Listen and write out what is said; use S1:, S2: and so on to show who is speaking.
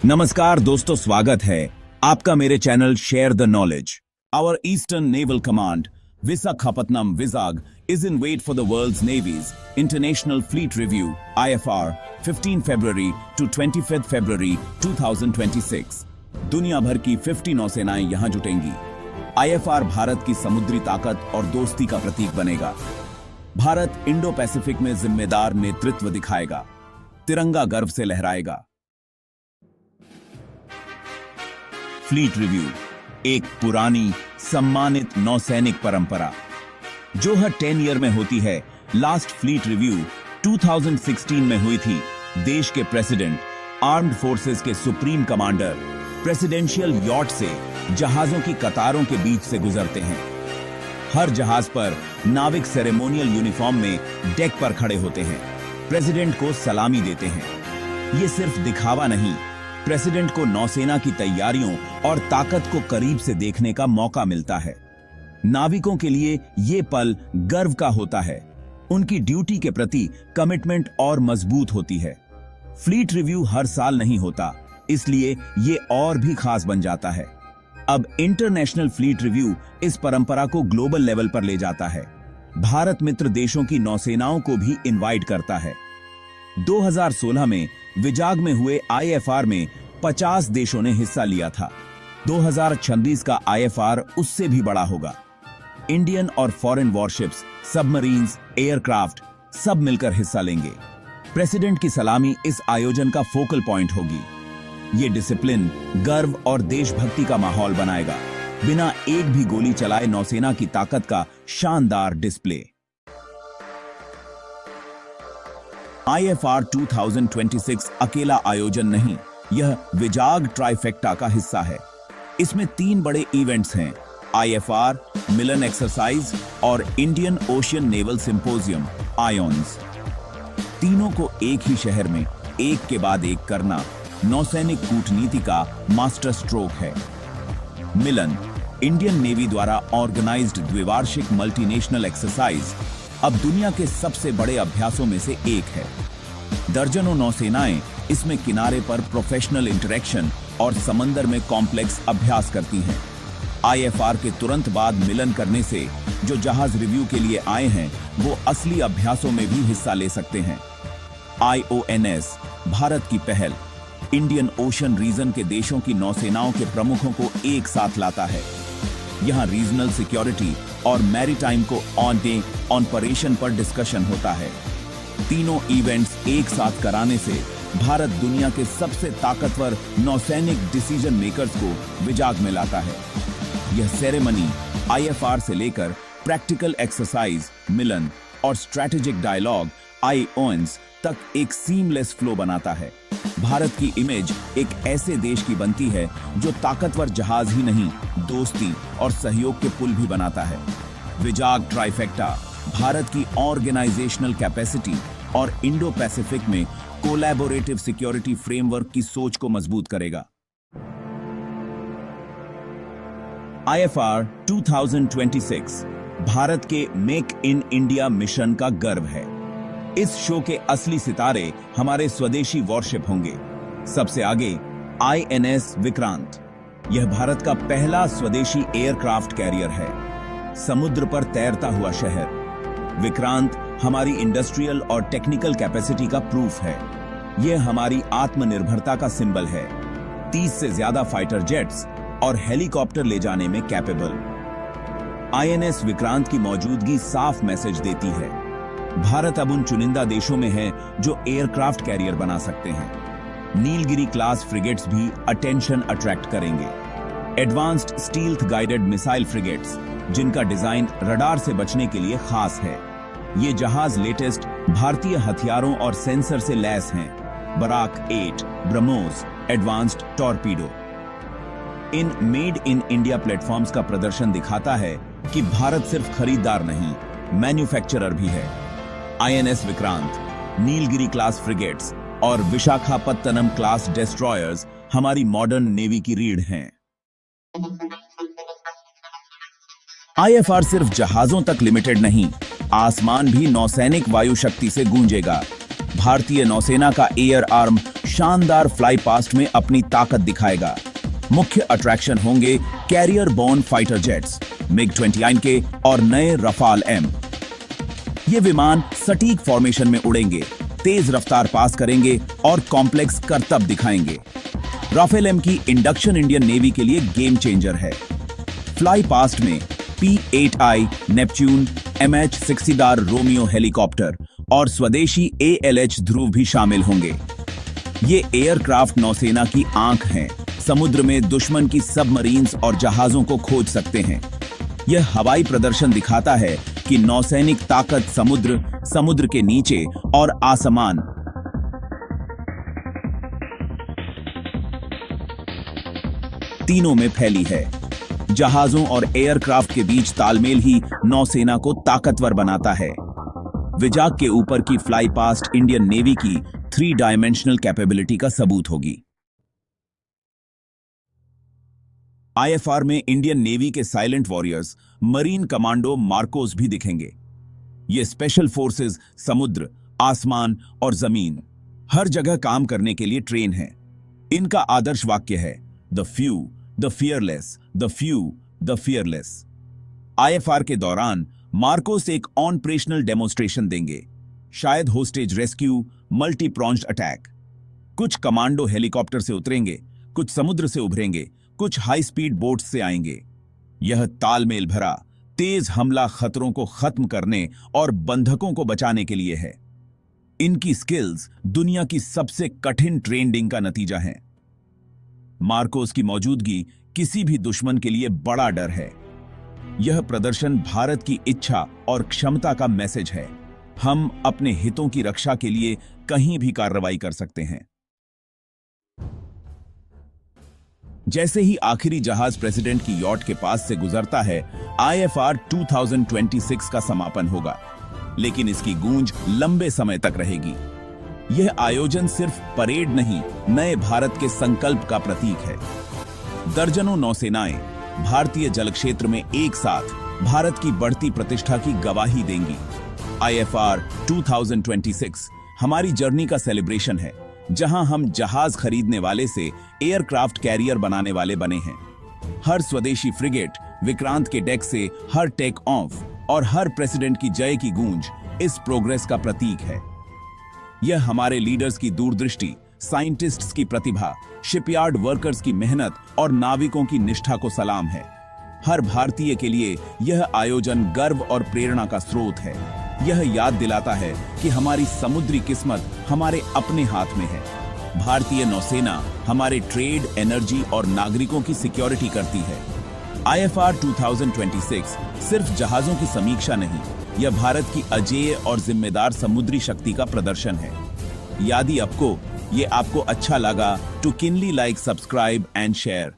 S1: नमस्कार दोस्तों, स्वागत है आपका मेरे channel share the knowledge. Our eastern naval command Visakhapatnam Vizag is in wait for the world's navy's International Fleet Review IFR 15 February to 25 February 2026। दुनिया भर की 50 नौसेनाएं यहां जुटेंगी। IFR भारत की समुद्री ताकत और दोस्ती का प्रतीक बनेगा। भारत इंडो पैसिफिक में जिम्मेदार नेतृत्व दिखाएगा, तिरंगा गर्व से लहराएगा। फ्लीट रिव्यू एक पुरानी सम्मानित नौसैनिक परंपरा जो हर 10 ईयर में होती है। लास्ट फ्लीट रिव्यू 2016 में हुई थी। देश के प्रेसिडेंट, आर्म्ड फोर्सेस के सुप्रीम कमांडर प्रेसिडेंशियल यॉट से जहाजों की कतारों के बीच से गुजरते हैं। हर जहाज पर नाविक सेरेमोनियल यूनिफॉर्म में डेक पर खड़े होते हैं, प्रेसिडेंट को सलामी देते हैं। ये सिर्फ दिखावा नहीं, प्रेसिडेंट को नौसेना की तैयारियों और ताकत को करीब से देखने का मौका मिलता है। नाविकों के लिए ये पल गर्व का होता है। उनकी ड्यूटी के प्रति कमिटमेंट और मजबूत होती है। फ्लीट रिव्यू हर साल नहीं होता, इसलिए ये और भी खास बन जाता है। अब इंटरनेशनल फ्लीट रिव्यू इस परंपरा को ग्लोबल लेवल पर ले जाता है। भारत मित्र देशों की नौसेनाओं को भी इनवाइट करता है। 2016 में विजाग में हुए IFR में 50 देशों ने हिस्सा लिया था। 2026 का IFR उससे भी बड़ा होगा। इंडियन और फॉरेन वॉरशिप्स, सबमरीन्स, एयरक्राफ्ट सब मिलकर हिस्सा लेंगे। प्रेसिडेंट की सलामी इस आयोजन का फोकल पॉइंट होगी। ये डिसिप्लिन, गर्व और देशभक्ति का माहौल बनाएगा। बिना एक भी गोली चलाए नौसेना की ताकत का शानदार डिस्प्ले। IFR 2026 अकेला आयोजन नहीं, यह विजाग ट्राइफेक्टा का हिस्सा है। इसमें 3 बड़े इवेंट्स हैं, IFR, मिलन एक्सरसाइज और Indian ocean naval symposium ions. तीनों को एक ही शहर में एक के बाद एक करना नौसैनिक कूटनीति का मास्टर स्ट्रोक है। मिलन इंडियन नेवी द्वारा ऑर्गेनाइज्ड द्विवार्षिक मल्टीनेशनल एक्सरसाइज अब दुनिया के सबसे बड़े अभ्यासों में से एक है। दर्जनों नौसेनाएं इसमें किनारे पर प्रोफेशनल इंटरेक्शन और समंदर में कॉम्प्लेक्स अभ्यास करती हैं। IFR के तुरंत बाद मिलन करने से जो जहाज रिव्यू के लिए आए हैं वो असली अभ्यासों में भी हिस्सा ले सकते हैं। IONS भारत की पहल इंडियन ओशन रीजन के देशों की नौसेनाओं के प्रमुखों को एक साथ लाता है। यहाँ रीजनल सिक्योरिटी और मैरीटाइम को ऑपरेशन पर डिस्कशन होता है। तीनों इवेंट्स एक साथ कराने से भारत दुनिया के सबसे ताकतवर नौसैनिक डिसीजन मेकर्स को विजाग में लाता है। यह सेरेमनी IFR से लेकर प्रैक्टिकल एक्सरसाइज, मिलन और स्ट्रैटेजिक डायलॉग IONS तक एक सीमलेस फ्लो बनाता है। भारत की इमेज एक ऐसे देश की बनती है जो ताकतवर जहाज ही नहीं, दोस्ती और सहयोग के पुल भी बनाता है। विजाग ट्राइफेक्टा भारत की ऑर्गेनाइजेशनल कैपेसिटी और इंडो पैसिफिक में कोलैबोरेटिव सिक्योरिटी फ्रेमवर्क की सोच को मजबूत करेगा। IFR 2026 भारत के मेक इन इंडिया मिशन का गर्व है। इस शो के असली सितारे हमारे स्वदेशी वॉरशिप होंगे। सबसे आगे INS विक्रांत। यह भारत का पहला स्वदेशी एयरक्राफ्ट कैरियर है। समुद्र पर तैरता हुआ शहर। विक्रांत हमारी इंडस्ट्रियल और टेक्निकल कैपेसिटी का प्रूफ है। यह हमारी आत्मनिर्भरता का सिंबल है। 30 से ज्यादा फाइटर जेट्स और हेलीकॉप्टर ले जाने में कैपेबल। INS विक्रांत की मौजूदगी साफ मैसेज देती है, भारत अब उन चुनिंदा देशों में है जो एयरक्राफ्ट कैरियर बना सकते हैं। नीलगिरी क्लास फ्रिगेट्स भी अटेंशन अट्रैक्ट करेंगे। Advanced stealth guided missile frigates जिनका डिजाइन रडार से बचने के लिए खास है। ये जहाज लेटेस्ट भारतीय हथियारों और सेंसर से लैस हैं। Barak 8, BrahMos, advanced torpedo. इन मेड इन इंडिया प्लेटफॉर्म्स का प्रदर्शन दिखाता है कि भारत सिर्फ खरीदार नहीं, मैन्युफैक्चरर भी है। INS Vikrant, Nilgiri class frigates और विशाखापत्तनम क्लास डेस्ट्रॉयर्स हमारी मॉडर्न नेवी की रीढ़ हैं। IFR सिर्फ जहाजों तक लिमिटेड नहीं, आसमान भी नौसैनिक वायु शक्ति से गूंजेगा। भारतीय नौसेना का एयर आर्म शानदार फ्लाई पास्ट में अपनी ताकत दिखाएगा। मुख्य अट्रैक्शन होंगे career born fighter jets, MiG-29 के और नए रफाल M। ये विमान सटीक फॉर्मेशन में उड़ेंगे, तेज रफ्तार पास करेंगे और कॉम्प्लेक्स करतब दिखाएंगे। राफेल M की इंडक्शन इंडियन नेवी के लिए गेम चेंजर है। फ्लाई पास्ट में P-8I Neptune, MH-60 Romeo helicopter और स्वदेशी ALH ध्रुव भी शामिल होंगे। ये एयरक्राफ्ट नौसेना की आंख हैं, समुद्र में दुश्मन की सबमरीन्स और जहाजों को खोज सकते हैं। यह हवाई प्रदर्शन दिखाता है कि नौसैनिक ताकत समुद्र, समुद्र के नीचे और आसमान तीनों में फैली है। जहाजों और एयरक्राफ्ट के बीच तालमेल ही नौसेना को ताकतवर बनाता है। विजाग के ऊपर की फ्लाई पास्ट इंडियन नेवी की 3 डायमेंशनल कैपेबिलिटी का सबूत होगी। IFR में इंडियन नेवी के silent warriors marine commando Marcos भी दिखेंगे। ये स्पेशल फोर्सेस समुद्र, आसमान और जमीन हर जगह काम करने के लिए ट्रेन हैं। इनका आदर्श वाक्य है the few the fearless, the few the fearless. IFR के दौरान मार्कोस एक ऑपरेशनल डेमोन्स्ट्रेशन देंगे, शायद होस्टेज रेस्क्यू, मल्टी प्रॉन्ज्ड अटैक। कुछ कमांडो हेलीकॉप्टर से उतरेंगे, कुछ समुद्र से उभरेंगे, कुछ हाई स्पीड बोट्स से आएंगे। यह तालमेल भरा तेज हमला खतरों को खत्म करने और बंधकों को बचाने के लिए है। इनकी स्किल्स दुनिया की सबसे कठिन ट्रेनिंग का नतीजा है। मार्कोस की मौजूदगी किसी भी दुश्मन के लिए बड़ा डर है। यह प्रदर्शन भारत की इच्छा और क्षमता का मैसेज है। हम अपने हितों की रक्षा के लिए कहीं भी कार्रवाई कर सकते हैं। जैसे ही आखिरी जहाज प्रेसिडेंट की यॉट के पास से गुजरता है, IFR 2026 का समापन होगा, लेकिन इसकी गूंज लंबे समय तक रहेगी। यह आयोजन सिर्फ परेड नहीं, नए भारत के संकल्प का प्रतीक है। दर्जनों नौसेनाएं भारतीय जल क्षेत्र में एक साथ भारत की बढ़ती प्रतिष्ठा की गवाही देंगी। IFR 2026 हमारी जर्नी का सेलिब्रेशन है, जहां हम जहाज खरीदने वाले से एयरक्राफ्ट कैरियर बनाने वाले बने हैं। हर स्वदेशी फ्रिगेट, विक्रांत के डेक से हर टेक ऑफ और हर प्रेसिडेंट की जय की गूंज इस प्रोग्रेस का प्रतीक है। यह हमारे लीडर्स की दूरदृष्टि, साइंटिस्ट्स की प्रतिभा, शिपयार्ड वर्कर्स की मेहनत और नाविकों की निष्ठा को सलाम है। हर भारतीय के लिए यह आयोजन गर्व और प्रेरणा का स्रोत है। यह याद दिलाता है कि हमारी समुद्री किस्मत हमारे अपने हाथ में है। भारतीय नौसेना हमारे ट्रेड, एनर्जी और नागरिकों की सिक्योरिटी करती है। IFR 2026 सिर्फ जहाजों की समीक्षा नहीं, यह भारत की अजेय और जिम्मेदार समुद्री शक्ति का प्रदर्शन है। यदि ये आपको अच्छा लगा तो Kinley like, subscribe and share.